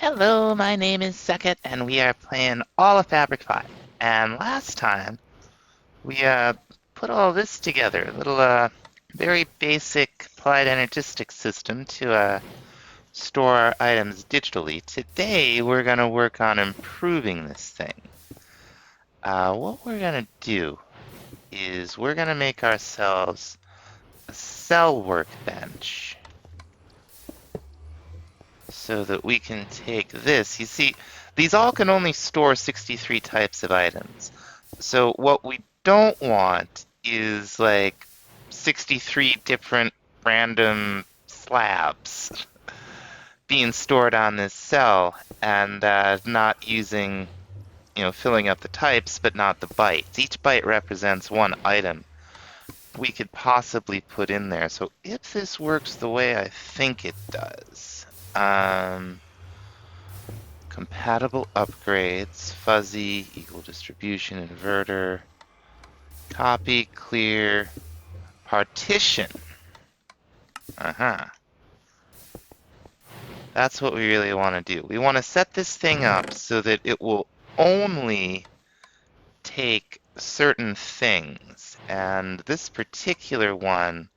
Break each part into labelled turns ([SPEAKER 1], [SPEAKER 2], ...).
[SPEAKER 1] Hello, my name is Sekit, and we are playing all of Fabric 5. And last time, we put all this together, a little very basic applied energistic system to store our items digitally. Today, we're going to work on improving this thing. What we're going to do is we're going to make ourselves a cell workbench so that we can take this. You see, these all can only store 63 types of items. So what we don't want is like 63 different random slabs being stored on this cell and not using, filling up the types, but not the bytes. Each byte represents one item we could possibly put in there. So if this works the way I think it does, compatible upgrades, fuzzy, equal distribution, inverter, copy, clear, partition. Uh-huh. That's what we really want to do. We want to set this thing up so that it will only take certain things. And this particular one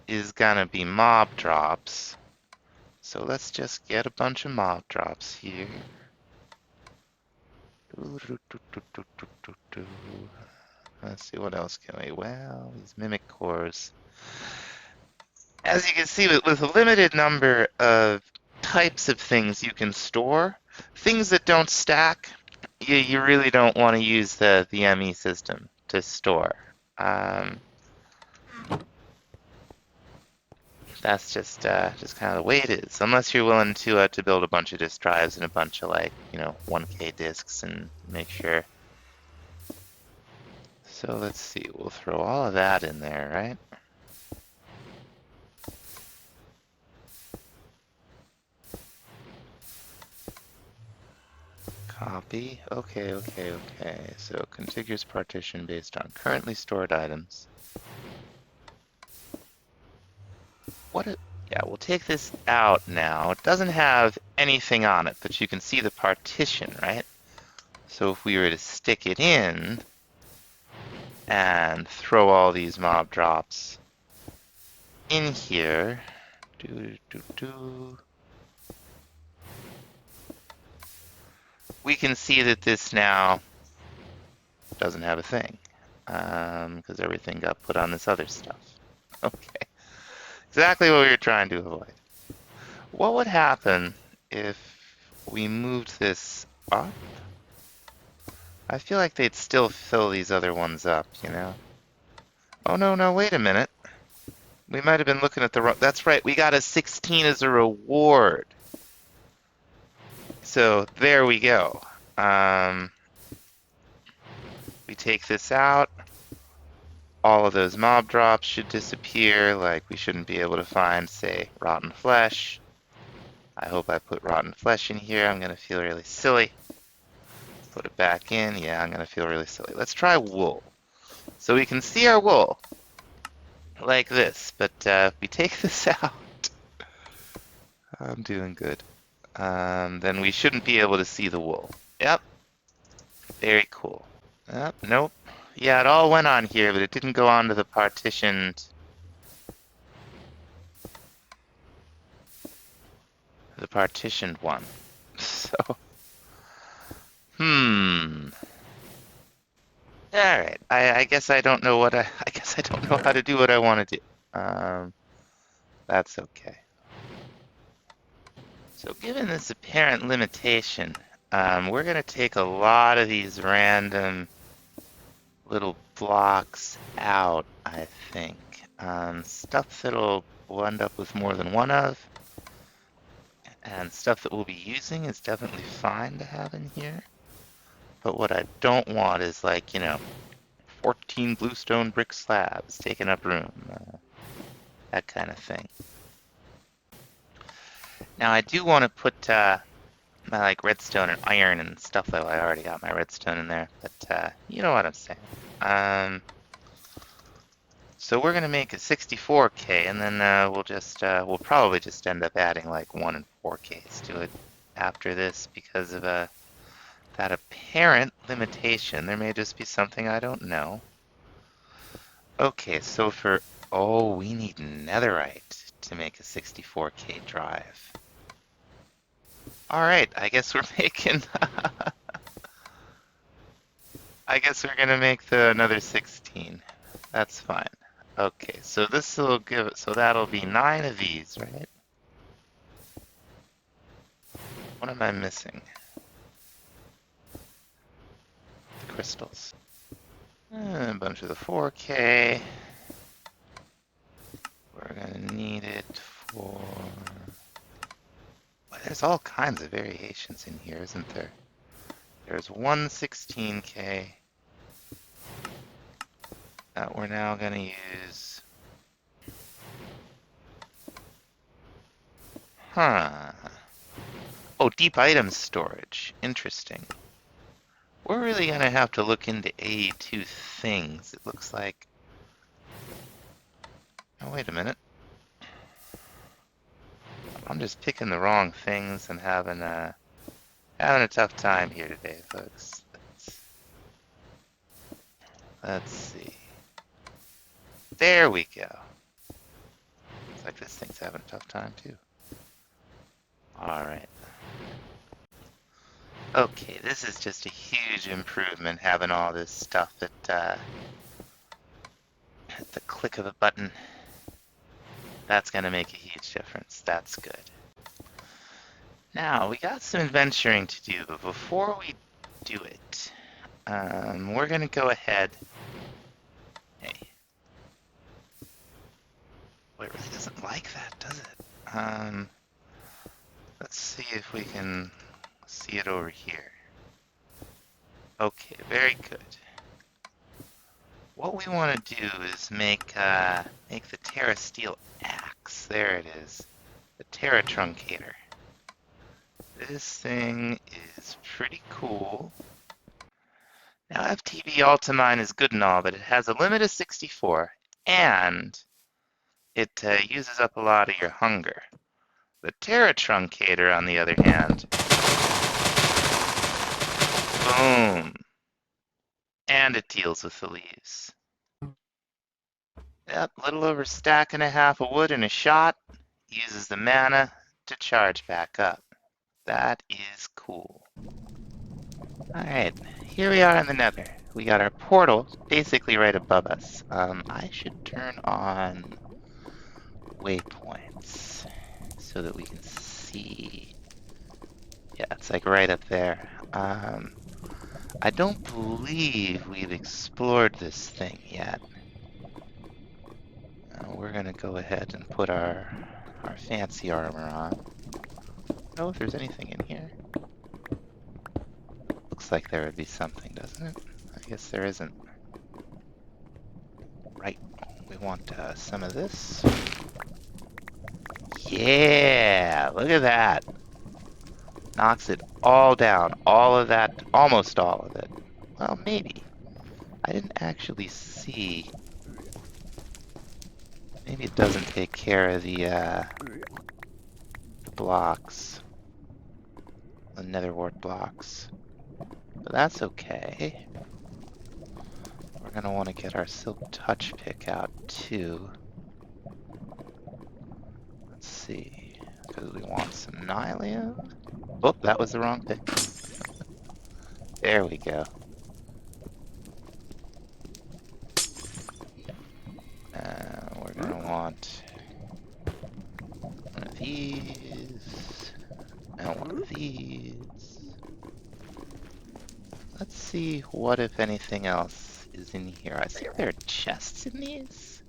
[SPEAKER 1] is gonna be mob drops. So let's just get a bunch of mob drops here. Let's see what else can we. Well, these mimic cores. As you can see, with a limited number of types of things you can store, things that don't stack, you really don't want to use the ME system to store. That's just kind of the way it is. Unless you're willing to build a bunch of disk drives and a bunch of 1K disks and make sure. So let's see, we'll throw all of that in there, right? Copy. Okay. So configures partition based on currently stored items. Yeah, we'll take this out now. It doesn't have anything on it, but you can see the partition, right? So if we were to stick it in and throw all these mob drops in here, we can see that this now doesn't have a thing, because everything got put on this other stuff. Okay, exactly what we were trying to avoid. What would happen if we moved this up? I feel like they'd still fill these other ones up, you know? Oh, no, wait a minute. We might have been looking at the wrong... That's right, we got a 16 as a reward. So, there we go. We take this out. All of those mob drops should disappear. Like, we shouldn't be able to find, say, rotten flesh. I hope I put rotten flesh in here. I'm going to feel really silly. Put it back in. Yeah, I'm going to feel really silly. Let's try wool. So we can see our wool like this, but if we take this out, I'm doing good. Then we shouldn't be able to see the wool. Yep. Very cool. Yep, nope. Yeah, it all went on here, but it didn't go onto the partitioned one. So, all right. I guess I don't know I guess I don't know how to do what I want to do. That's okay. So given this apparent limitation, we're going to take a lot of these random little blocks out, I think. Stuff that'll we'll end up with more than one of, and stuff that we'll be using is definitely fine to have in here. But what I don't want is 14 bluestone brick slabs taking up room, that kind of thing. Now I do want to put my redstone and iron and stuff, though I already got my redstone in there, but you know what I'm saying. So we're gonna make a 64K, and then we'll probably just end up adding 1 and 4Ks to it after this because of that apparent limitation. There may just be something I don't know. Okay, so oh, we need netherite to make a 64K drive. Alright, I guess we're making... I guess we're gonna make another 16. That's fine. Okay, so this will so that'll be 9 of these, right? What am I missing? The crystals. A bunch of the 4K. We're gonna need it for... Well, there's all kinds of variations in here, isn't there? There's one 16K that we're now gonna use. Huh. Oh, deep item storage. Interesting. We're really gonna have to look into AE2 things. It looks like... Oh, wait a minute. I'm just picking the wrong things and having a tough time here today, folks. Let's see. There we go. Looks like this thing's having a tough time too. Alright. Okay, this is just a huge improvement, having all this stuff at the click of a button. That's gonna make a huge difference. That's good. Now, we got some adventuring to do, but before we do it, we're gonna go ahead. Hey. Well, it really doesn't like that, does it? Let's see if we can see it over here. Okay, very good. What we want to do is make the Terra Steel Axe. There it is. The Terra Truncator. This thing is pretty cool. Now, FTB Ultimine is good and all, but it has a limit of 64, and it uses up a lot of your hunger. The Terra Truncator, on the other hand, boom, and it deals with the leaves. Yep, a little over a stack and a half of wood in a shot, uses the mana to charge back up. That is cool. Alright, here we are in the Nether. We got our portal basically right above us. I should turn on waypoints so that we can see. Yeah, it's like right up there. I don't believe we've explored this thing yet. We're gonna go ahead and put our fancy armor on. I don't know if there's anything in here. Looks like there would be something, doesn't it? I guess there isn't. Right, we want some of this. Yeah, look at that. Knocks it all down. All of that, almost all of it. Well, maybe. I didn't actually see. Maybe it doesn't take care of the blocks. The nether wart blocks. But that's okay. We're gonna want to get our silk touch pick out too. Let's see. Because we want some nylium. Oh, that was the wrong pick. There we go. We're gonna want one of these and one of these. Let's see what, if anything else, is in here. I see there are chests in these.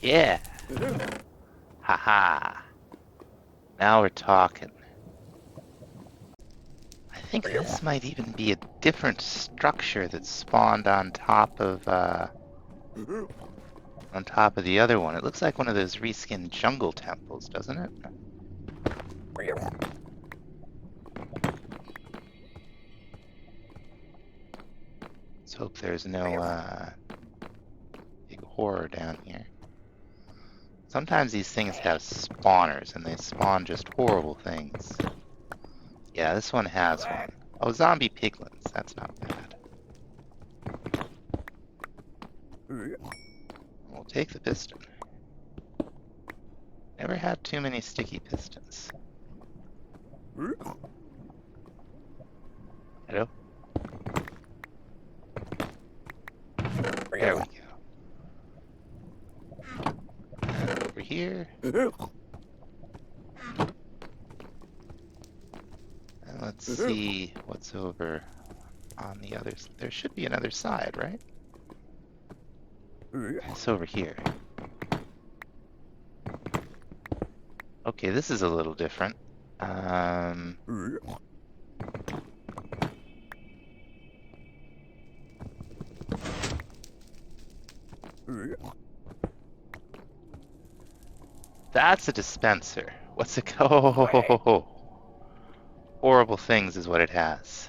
[SPEAKER 1] Yeah. Haha. Now we're talking. I think this might even be a different structure that spawned on top of the other one. It looks like one of those reskinned jungle temples, doesn't it? Let's hope there's no big horror down here. Sometimes these things have spawners, and they spawn just horrible things. Yeah, this one has one. Oh, zombie piglins. That's not bad. We'll take the piston. Never had too many sticky pistons. Hello? There we go. And over here. And let's see what's over on the other side. There should be another side, right? It's over here. Okay, this is a little different. That's a dispenser. What's it called? Oh, horrible things is what it has.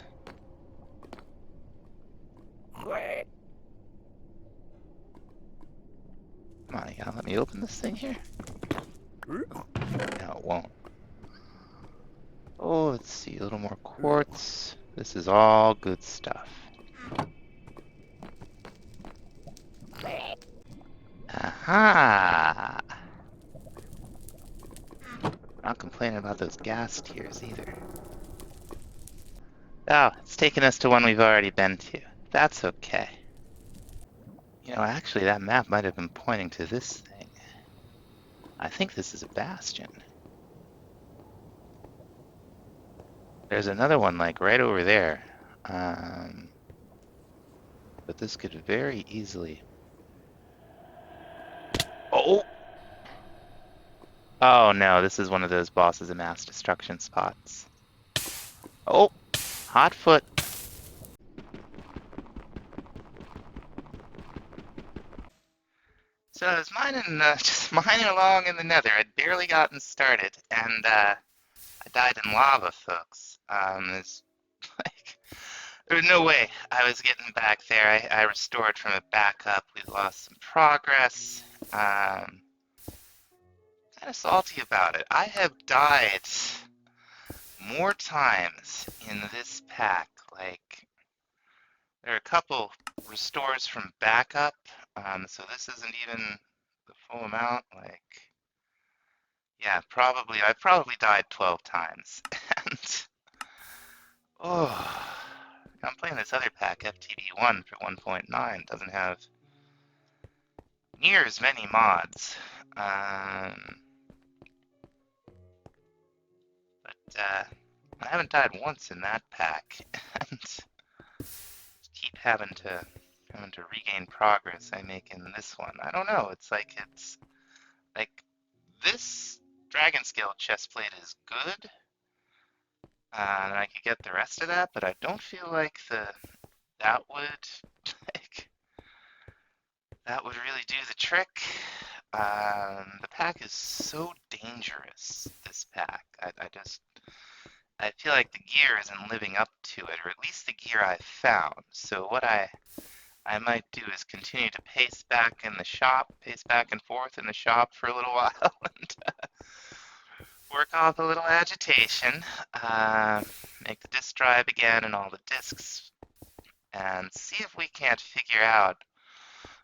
[SPEAKER 1] Come on, you gotta let me open this thing here? No, it won't. Oh, let's see, a little more quartz. This is all good stuff. Aha! Not complaining about those gas tiers either. Oh, it's taking us to one we've already been to. That's okay. You know, actually, that map might have been pointing to this thing. I think this is a bastion. There's another one, like, right over there. But this could very easily... Oh! Oh no, this is one of those bosses of mass destruction spots. Oh! Hot foot! So I was mining, just mining along in the Nether. I'd barely gotten started, and I died in lava, folks. There's like there was no way I was getting back there. I restored from a backup. We lost some progress. Kind of salty about it. I have died more times in this pack. Like there are a couple restores from backup. So this isn't even the full amount. Like. Yeah, probably. I've probably died 12 times. And, oh, I'm playing this other pack, FTB1 for 1.9. Doesn't have near as many mods. But I haven't died once in that pack. And keep having to regain progress I make in this one. I don't know. It's like this dragon scale chestplate is good. And I could get the rest of that, but I don't feel like that would like that would really do the trick. The pack is so dangerous. This pack, I feel like the gear isn't living up to it, or at least the gear I found. So what I might do is continue to pace back and forth in the shop for a little while, and work off a little agitation, make the disk drive again and all the disks, and see if we can't figure out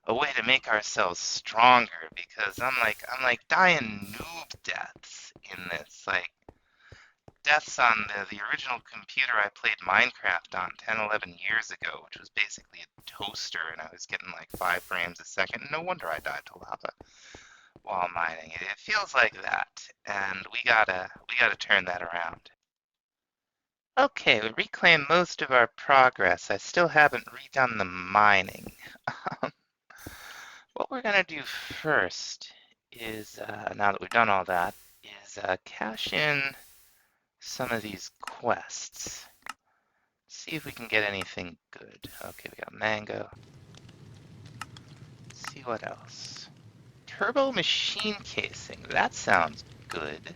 [SPEAKER 1] a way to make ourselves stronger, because I'm like dying noob deaths in this, like deaths on the original computer I played Minecraft on 10, 11 years ago, which was basically a toaster, and I was getting like 5 frames a second. No wonder I died to lava while mining it. It feels like that, and we gotta turn that around. Okay, we reclaimed most of our progress. I still haven't redone the mining. What we're gonna do first is, now that we've done all that, is cash in some of these quests. See if we can get anything good. Okay, we got mango. Let's see what else. Turbo machine casing. That sounds good.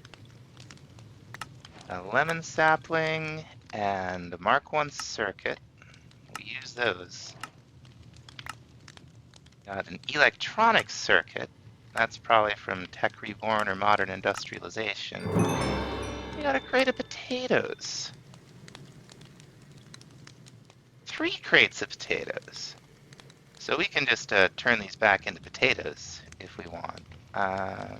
[SPEAKER 1] A lemon sapling and a Mark I circuit. We'll use those. Got an electronic circuit. That's probably from Tech Reborn or Modern Industrialization. We got a crate of potatoes. 3 crates of potatoes. So we can just turn these back into potatoes if we want. I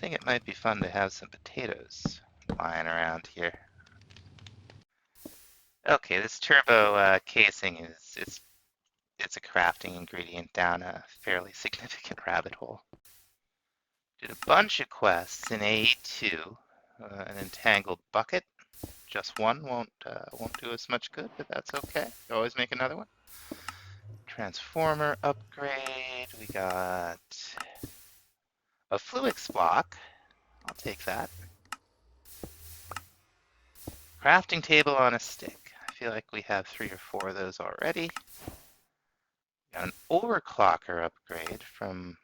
[SPEAKER 1] think it might be fun to have some potatoes lying around here. Okay, this turbo casing it's a crafting ingredient down a fairly significant rabbit hole. Did a bunch of quests in AE2. An entangled bucket. Just one won't do us much good, but that's okay. Always make another one. Transformer upgrade. We got a Fluix block. I'll take that. Crafting table on a stick. I feel like we have 3 or 4 of those already. Got an overclocker upgrade from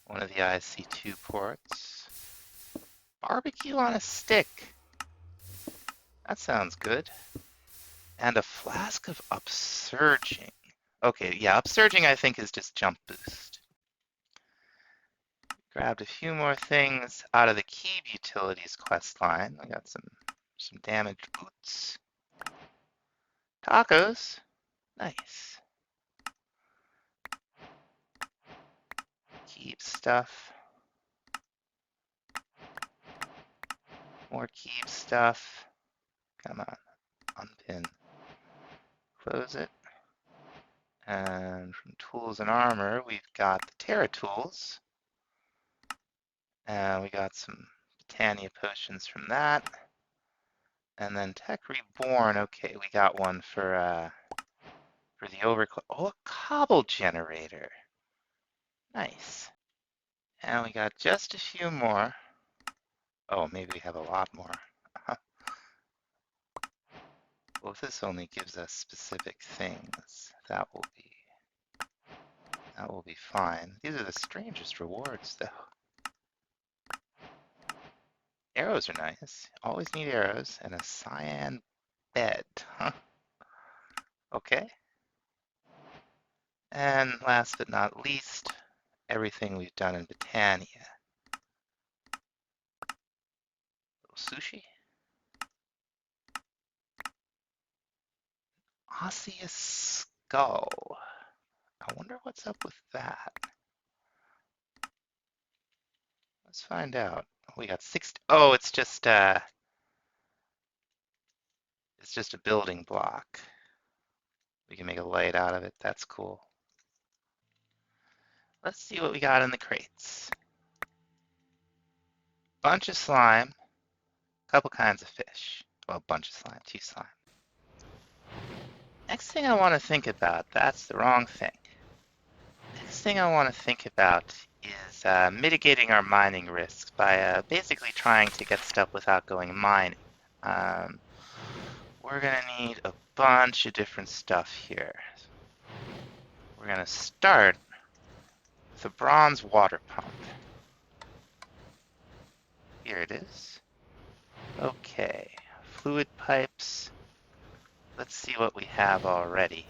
[SPEAKER 1] one of the IC2 ports. Barbecue on a stick. That sounds good. And a flask of upsurging. Okay, yeah, upsurging I think is just jump boost. Grabbed a few more things out of the Keeb Utilities quest line. I got some damaged boots. Tacos. Nice. Keep stuff. More keep stuff. Come on. Unpin. Close it. And from tools and armor, we've got the Terra tools. And we got some Botania potions from that. And then Tech Reborn. Okay, we got one for the overclock. Oh, a cobble generator. Nice. And we got just a few more. Oh, maybe we have a lot more. Well, if this only gives us specific things, that will be fine. These are the strangest rewards, though. Arrows are nice. Always need arrows. And a cyan bed. Huh? Okay. And last but not least, everything we've done in Botania. Sushi? Osseous skull. I wonder what's up with that. Let's find out. We got 6. Oh, it's just a building block. We can make a light out of it. That's cool. Let's see what we got in the crates. Bunch of slime. Couple kinds of fish. Well, a bunch of slime. 2 slime. Next thing I want to think about, that's the wrong thing. Next thing I want to think about is mitigating our mining risks by basically trying to get stuff without going mining. We're going to need a bunch of different stuff here. We're going to start with a bronze water pump. Here it is. Okay, fluid pipes. Let's see what we have already.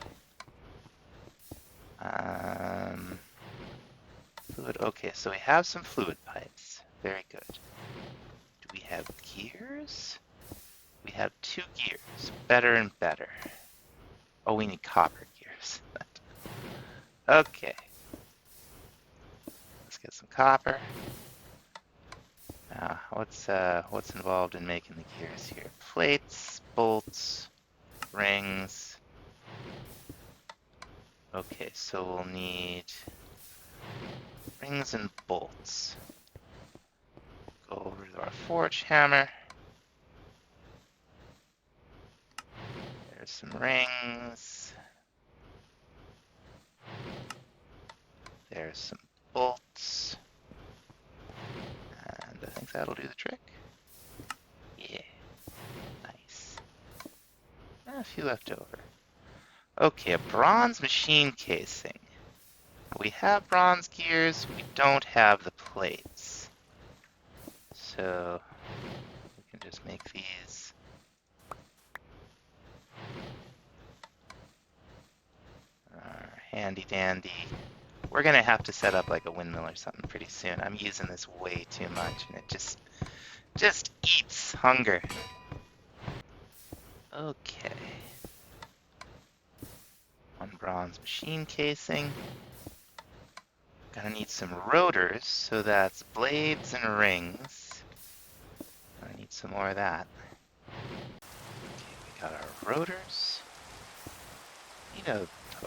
[SPEAKER 1] Fluid. Okay, so we have some fluid pipes. Very good. Do we have gears? We have 2 gears. Better and better. Oh, we need copper gears. Okay. Let's get some copper. Now, what's involved in making the gears here? Plates, bolts, rings. Okay, so we'll need rings and bolts. Go over to our forge hammer. There's some rings. There's some bolts. And I think that'll do the trick. Yeah. Nice. And a few left over. Okay, a bronze machine casing. We have bronze gears, we don't have the plates. So we can just make these. Handy dandy We're gonna have to set up like a windmill or something pretty soon. I'm using this way too much, and it just eats hunger. Okay. One bronze machine casing. Gonna need some rotors, so that's blades and rings. I need some more of that. Okay, we got our rotors.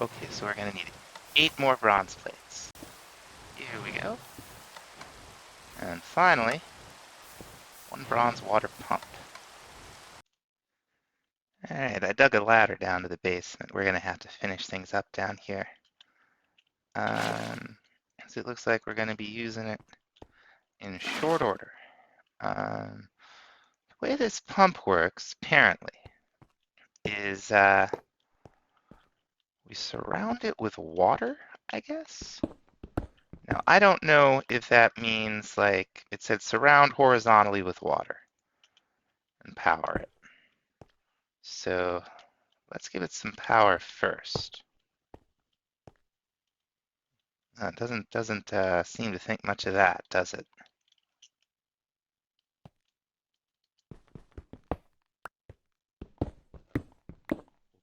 [SPEAKER 1] Okay, so we're gonna need 8 more bronze plates. Here we go. And finally, 1 bronze water pump. Alright, I dug a ladder down to the basement. We're gonna have to finish things up down here. So it looks like we're gonna be using it in short order. The way this pump works, apparently, is we surround it with water, I guess? Now, I don't know if that means, like, it said surround horizontally with water and power it. So let's give it some power first. It doesn't seem to think much of that, does it?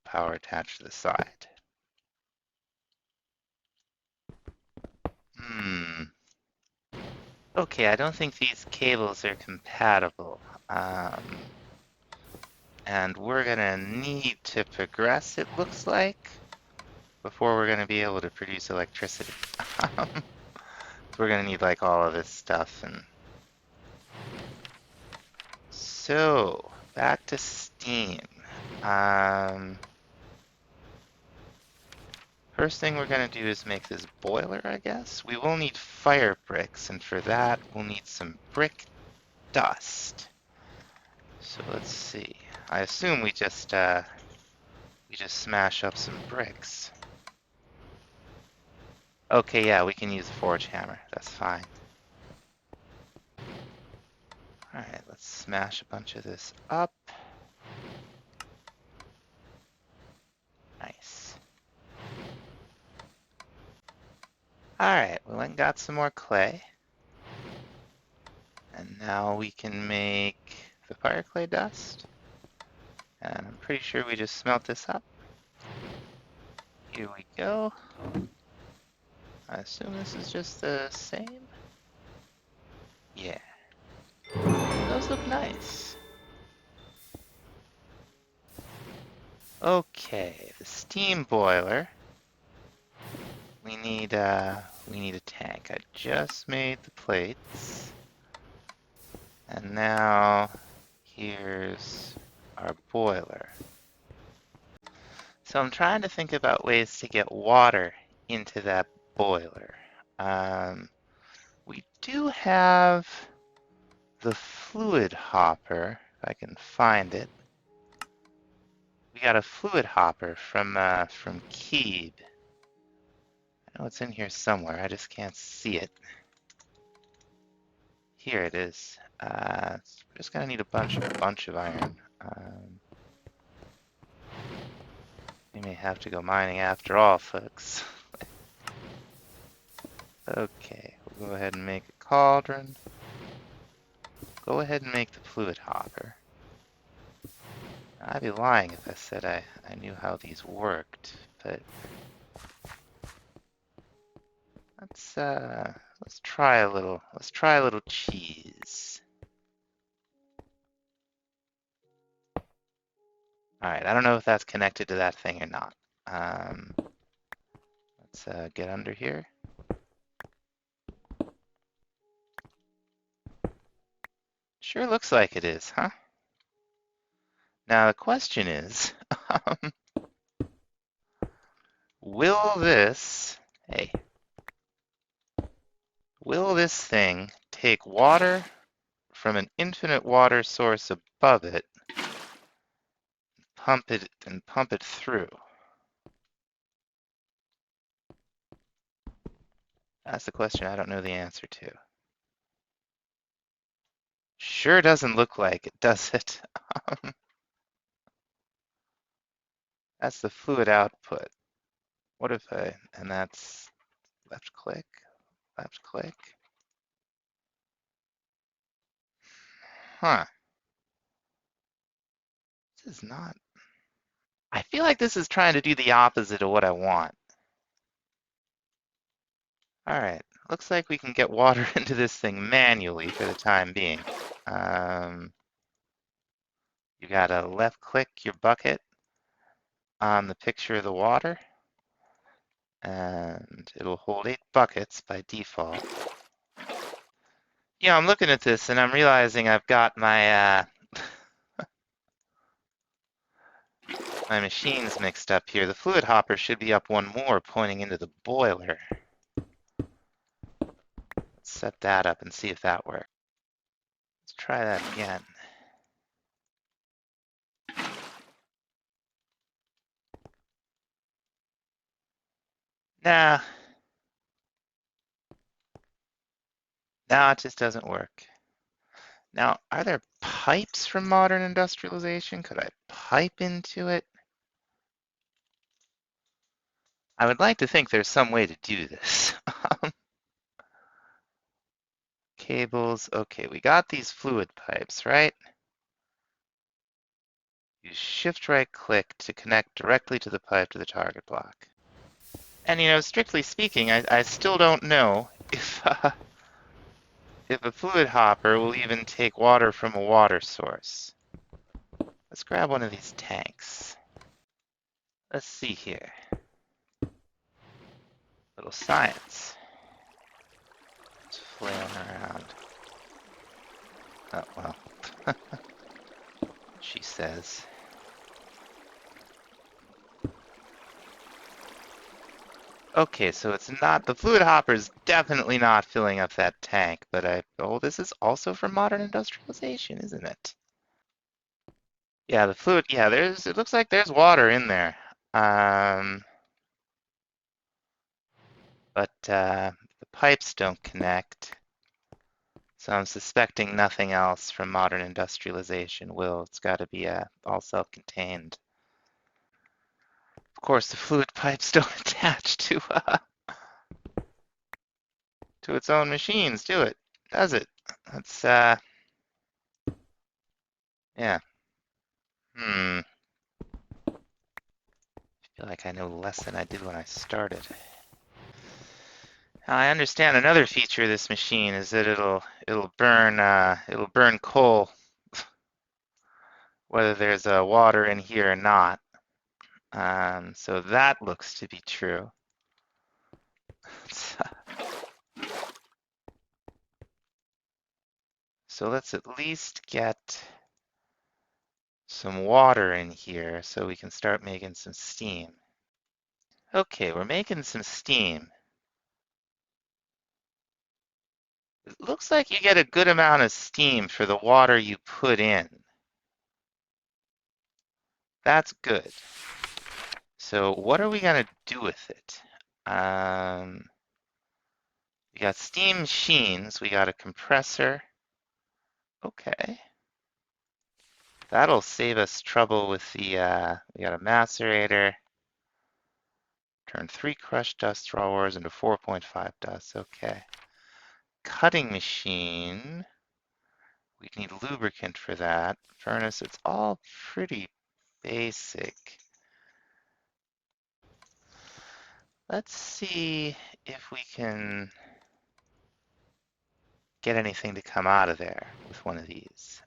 [SPEAKER 1] Power attached to the side. Okay, I don't think these cables are compatible. And we're gonna need to progress, it looks like, before we're gonna be able to produce electricity. So we're gonna need like all of this stuff. And so back to steam. First thing we're gonna do is make this boiler, I guess. We will need fire bricks, and for that we'll need some brick dust. So let's see. I assume we just smash up some bricks. Okay, yeah, we can use a forge hammer. That's fine. Alright, let's smash a bunch of this up. Nice. Alright, we went and got some more clay. And now we can make the fire clay dust. And I'm pretty sure we just smelt this up. Here we go. I assume this is just the same? Yeah. Those look nice. Okay, the steam boiler. We need a tank. I just made the plates. And now here's our boiler. So I'm trying to think about ways to get water into that boiler. We do have the fluid hopper, if I can find it. We got a fluid hopper from Keeb. I know it's in here somewhere, I just can't see it. Here it is. We're just gonna need a bunch of iron. We may have to go mining after all, folks. Okay, we'll go ahead and make a cauldron. Go ahead and make the fluid hopper. I'd be lying if I said I knew how these worked, but let's try a little cheese. Alright, I don't know if that's connected to that thing or not. Let's get under here. Sure looks like it is, huh? Now the question is, will this thing take water from an infinite water source above it, pump it through? That's the question I don't know the answer to. Sure doesn't look like it, does it? That's the fluid output. What if and that's left click, left click. Huh. This is not. I feel like this is trying to do the opposite of what I want. All right. Looks like we can get water into this thing manually for the time being. You gotta left click your bucket on the picture of the water, and it'll hold 8 buckets by default. I'm looking at this and I'm realizing I've got my my machines mixed up here. The fluid hopper should be up one more, pointing into the boiler. Let's set that up and see if that works. Let's try that again. Nah, now it just doesn't work. Now, are there pipes from modern industrialization? Could I pipe into it? I would like to think there's some way to do this. Cables, okay, we got these fluid pipes, right? Use shift right click to connect directly to the pipe to the target block. And strictly speaking, I still don't know if a fluid hopper will even take water from a water source. Let's grab one of these tanks. Let's see here. Little science. It's flailing around. Oh, well. She says. Okay, so it's not, the fluid hopper is definitely not filling up that tank, but this is also from modern industrialization, isn't it? Yeah, the fluid, yeah, it looks like there's water in there. But the pipes don't connect. So I'm suspecting nothing else from modern industrialization will. It's got to be all self-contained. Of course, the fluid pipes don't attach to its own machines, do it? Does it? That's yeah. I feel like I know less than I did when I started. Now, I understand another feature of this machine is that it'll burn coal whether there's water in here or not. So that looks to be true. So let's at least get some water in here so we can start making some steam. Okay, we're making some steam. It looks like you get a good amount of steam for the water you put in. That's good. So what are we gonna do with it? We got steam machines, we got a compressor. Okay. That'll save us trouble with the, we got a macerator. Turn 3 crushed dust raw ores into 4.5 dust, okay. Cutting machine, we need lubricant for that. Furnace, it's all pretty basic. Let's see if we can get anything to come out of there with one of these.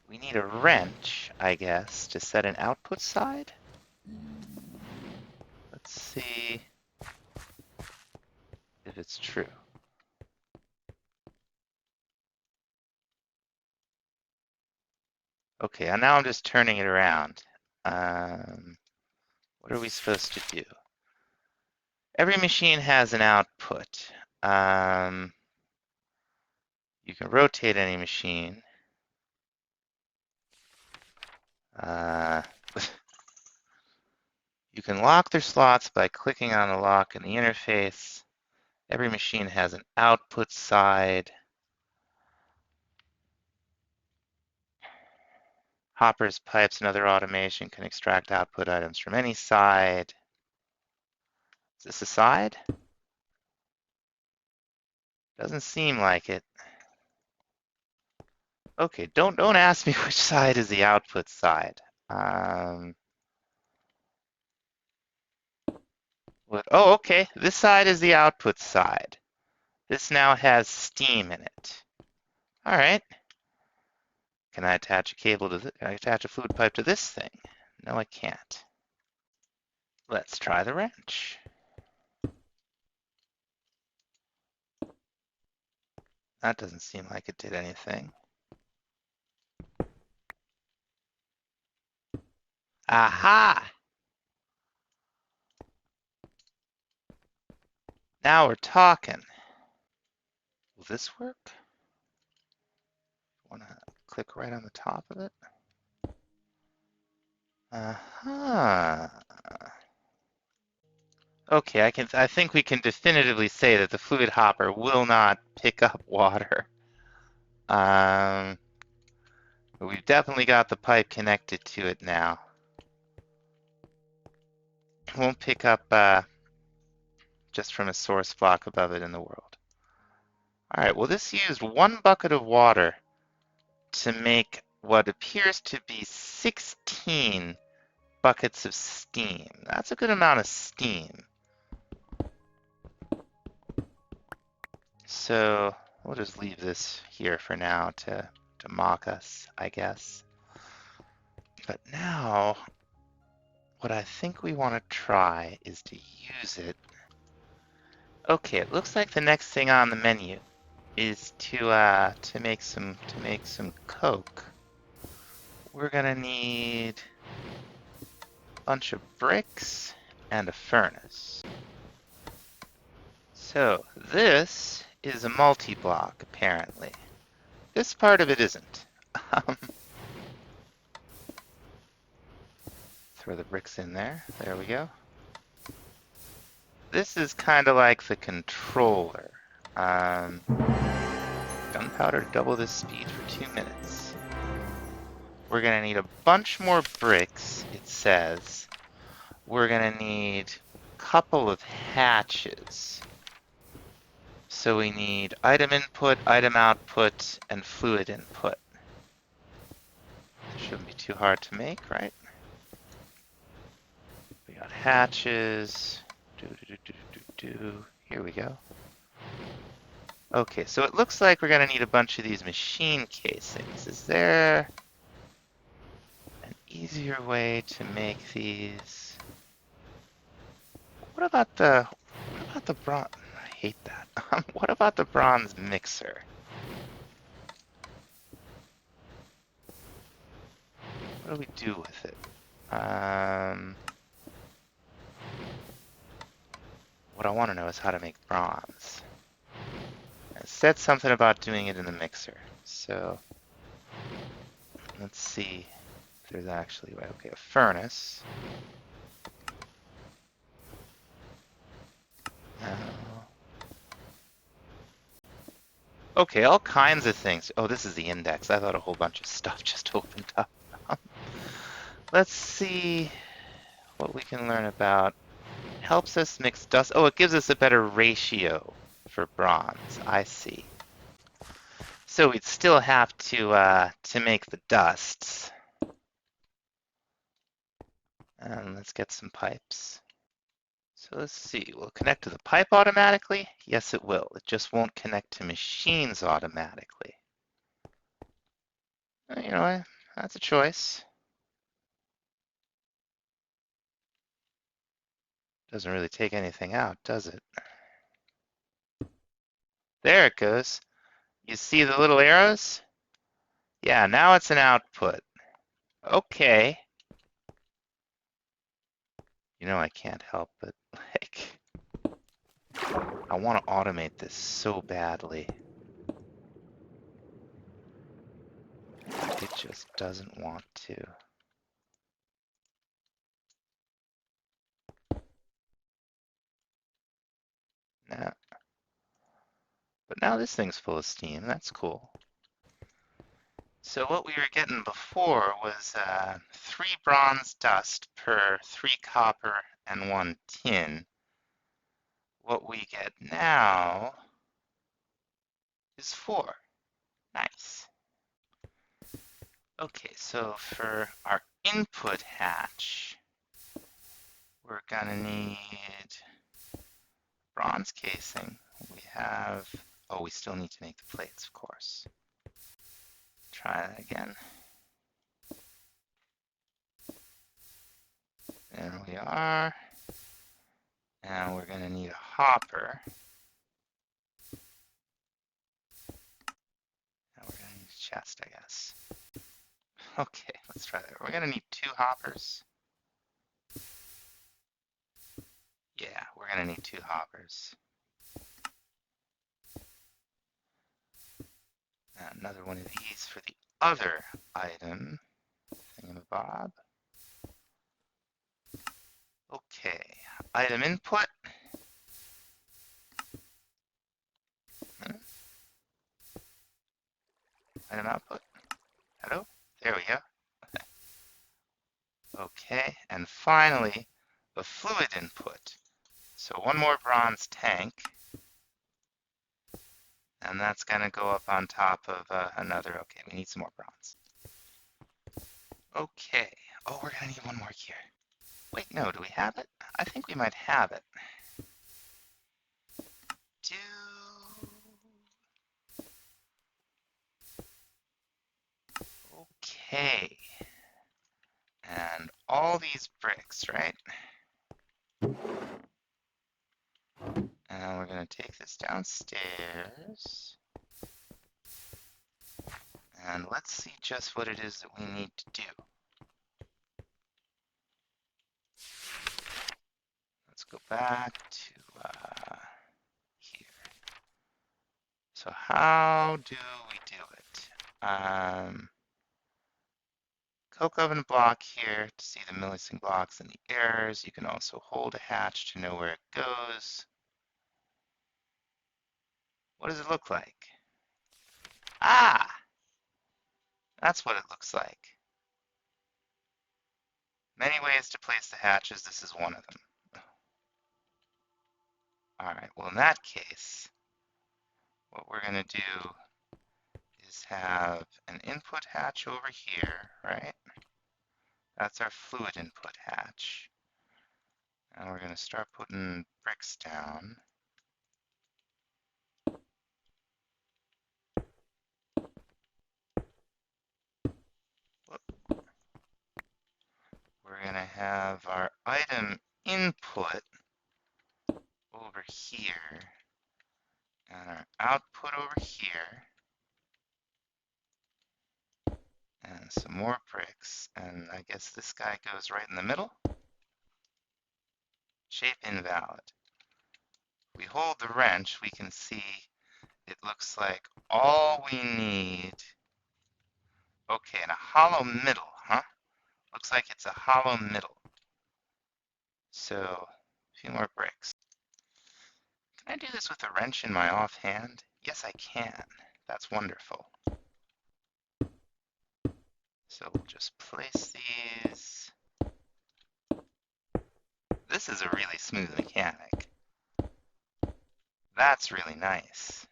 [SPEAKER 1] We need a wrench, I guess, to set an output side. Let's see if it's true. Okay, and now I'm just turning it around. What are we supposed to do? Every machine has an output. You can rotate any machine. You can lock their slots by clicking on the lock in the interface. Every machine has an output side. Hoppers, pipes, and other automation can extract output items from any side. Is this a side? Doesn't seem like it. Okay, don't ask me which side is the output side. Oh, okay. This side is the output side. This now has steam in it. All right. Can I attach a cable to this? Can I attach a fluid pipe to this thing? No, I can't. Let's try the wrench. That doesn't seem like it did anything. Aha! Now we're talking. Will this work? Want to click right on the top of it? Aha. Okay, I think we can definitively say that the fluid hopper will not pick up water. But we've definitely got the pipe connected to it now. It won't pick up just from a source block above it in the world. All right, well, this used 1 bucket of water to make what appears to be 16 buckets of steam. That's a good amount of steam. So we'll just leave this here for now to mock us, I guess. But now, what I think we want to try is to use it. Okay, it looks like the next thing on the menu is to make some coke. We're gonna need a bunch of bricks and a furnace. So this is a multi-block, apparently. This part of it isn't. Throw the bricks in there. There we go. This is kind of like the controller. Gunpowder to double this speed for 2 minutes. We're gonna need a bunch more bricks, it says. We're gonna need a couple of hatches. So we need item input, item output, and fluid input. Shouldn't be too hard to make, right? We got hatches. Here we go. Okay, so it looks like we're gonna need a bunch of these machine casings. Is there an easier way to make these? What about the bronze? I hate that. What about the bronze mixer? What do we do with it? What I want to know is how to make bronze. It said something about doing it in the mixer. So let's see if there's actually, okay, a furnace. Okay, all kinds of things. Oh, this is the index. I thought a whole bunch of stuff just opened up. Let's see what we can learn about. Helps us mix dust. Oh, it gives us a better ratio for bronze. I see. So we'd still have to make the dusts. And let's get some pipes. So let's see, will it connect to the pipe automatically? Yes, it will. It just won't connect to machines automatically. You know what? That's a choice. Doesn't really take anything out, does it? There it goes. You see the little arrows? Yeah, now it's an output. Okay. You know, I can't help but, like, I want to automate this so badly. It just doesn't want to. Nah. But now this thing's full of steam. That's cool. So what we were getting before was 3 bronze dust per 3 copper and 1 tin. What we get now is 4. Nice. Okay, so for our input hatch, we're gonna need bronze casing. We have, oh, we still need to make the plates, of course. Try that again. There we are. And we're gonna need a hopper. And we're gonna need a chest, I guess. Okay, let's try that. We're gonna need 2 hoppers. Yeah, we're gonna need 2 hoppers. And another one of these for the other item. Thingamabob. Okay, item input. Item output. Hello? There we go. Okay, and finally, the fluid input. So one more bronze tank, and that's gonna go up on top of another. Okay, we need some more bronze. Okay. Oh, we're gonna need one more here. Wait, no, do we have it? I think we might have it. Do... Okay. And all these bricks, right? And we're gonna take this downstairs. And let's see just what it is that we need to do. Let's go back to here. So how do we do it? Coke oven block here to see the missing blocks and the errors. You can also hold a hatch to know where it goes. What does it look like? Ah! That's what it looks like. Many ways to place the hatches. This is one of them. Alright, well in that case, what we're going to do is have an input hatch over here, right? That's our fluid input hatch. And we're going to start putting bricks down. We're going to have our item input over here and our output over here and some more bricks, and I guess this guy goes right in the middle. Shape invalid. We hold the wrench, we can see it looks like all we need. Okay, and a hollow middle, huh? Looks like it's a hollow middle. So, a few more bricks. Can I do this with a wrench in my offhand? Yes, I can. That's wonderful. So we'll just place these. This is a really smooth mechanic. That's really nice.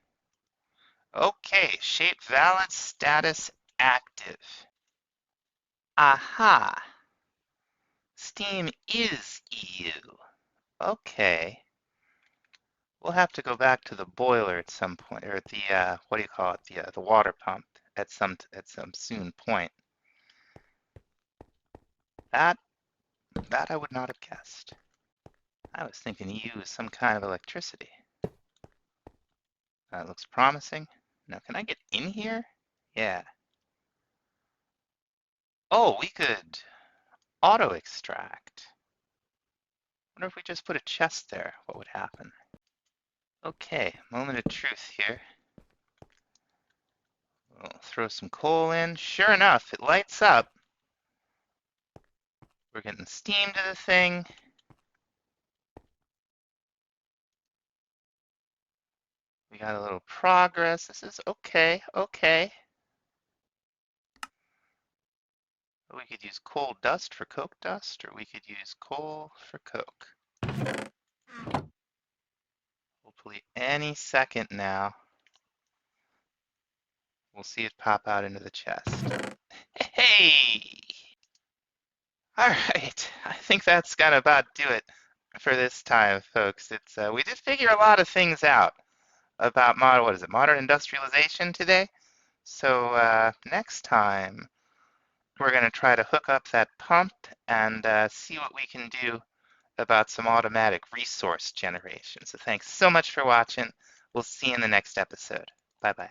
[SPEAKER 1] Okay, shape valid, status active. Aha! Steam is EU. Okay. We'll have to go back to the boiler at some point, or the what do you call it? The water pump at some soon point. That I would not have guessed. I was thinking EU is some kind of electricity. That looks promising. Now, can I get in here? Yeah. Oh, we could auto extract. Wonder if we just put a chest there, what would happen? Okay, moment of truth here. We'll throw some coal in. Sure enough, it lights up. We're getting steam to the thing. We got a little progress. This is okay, okay. We could use coal dust for coke dust, or we could use coal for coke. hopefully any second now, we'll see it pop out into the chest. Hey! All right, I think that's gonna about do it for this time, folks. It's we did figure a lot of things out about modern industrialization today. So next time we're gonna try to hook up that pump and see what we can do about some automatic resource generation. So thanks so much for watching. We'll see you in the next episode. Bye bye.